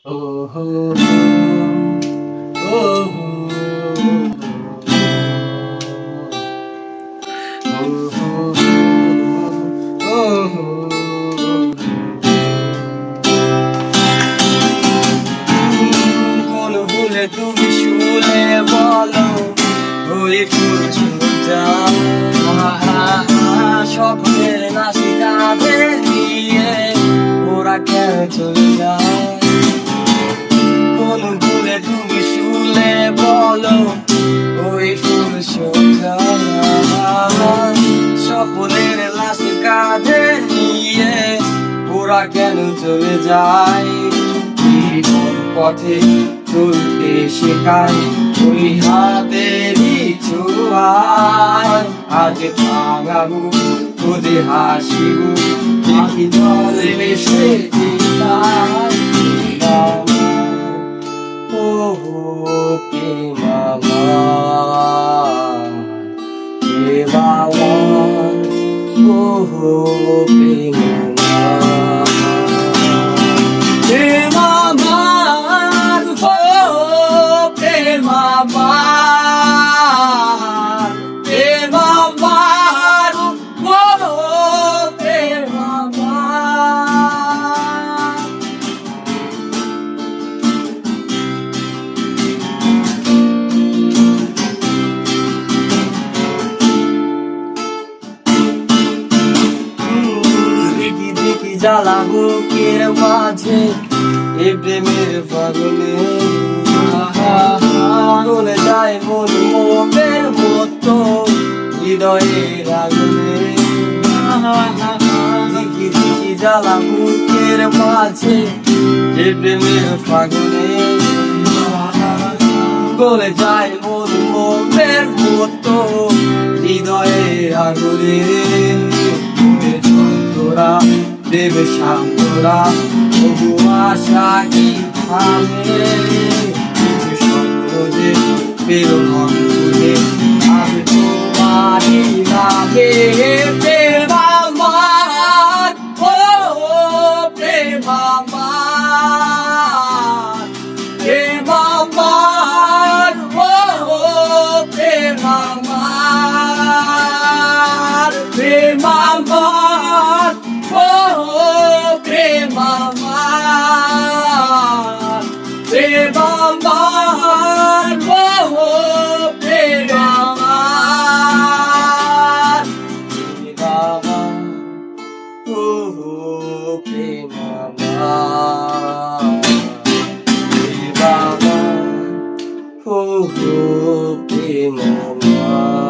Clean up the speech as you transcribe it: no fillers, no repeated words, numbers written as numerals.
Oh, oh, oh, কোন ভুলে তুমি শুলে বলো ওই ফুল স্বপ্নের নাচি তাদের দিয়ে ওরা কেন চলে যায়। কোন ভুলে তুমি শুলে বলো ওই ফুল স্বপ্নের লাশি কাঁধে নিয়ে ওরা কেন চলে যায়। জীবন পথে চলতে শেখায় ওই হাতেরই ছোঁয়ায়। আজ ভাঙাবো তোদের হাসিবো দেখি জলে ভেসে যায়। ও প্রেম আমার, প্রেম আমার, ও প্রেম আমার, প্রেম আমার, ও প্রেম আমার, প্রেম আমার, ও প্রেম আমার। জ্বালা বুকের মাঝে এ প্রেমের ফাগুনে চলে যায় মন মোমের মতো হৃদয়ের আগুনে। দিকি দিকি জ্বালা বুকের মাঝে এ প্রেমের ফাগুনে গলে যায় মন মোমের মতো হৃদয়ের আগুনে। তোরা দেবে সান্তরা তবু আশা কি থামে। স্বপ্ন যে পেরো মন খুলে আমি তোমারই নামে। প্রেম আমার, ও প্রেম আমার, প্রেম আমার, ও প্রেম আমার, প্রেম আমার, ও প্রেম আমার, প্রেম আমার, ও প্রেম আমার, প্রেম আমার, ও প্রেম আমার, প্রেম আমার, ও প্রেম আমার।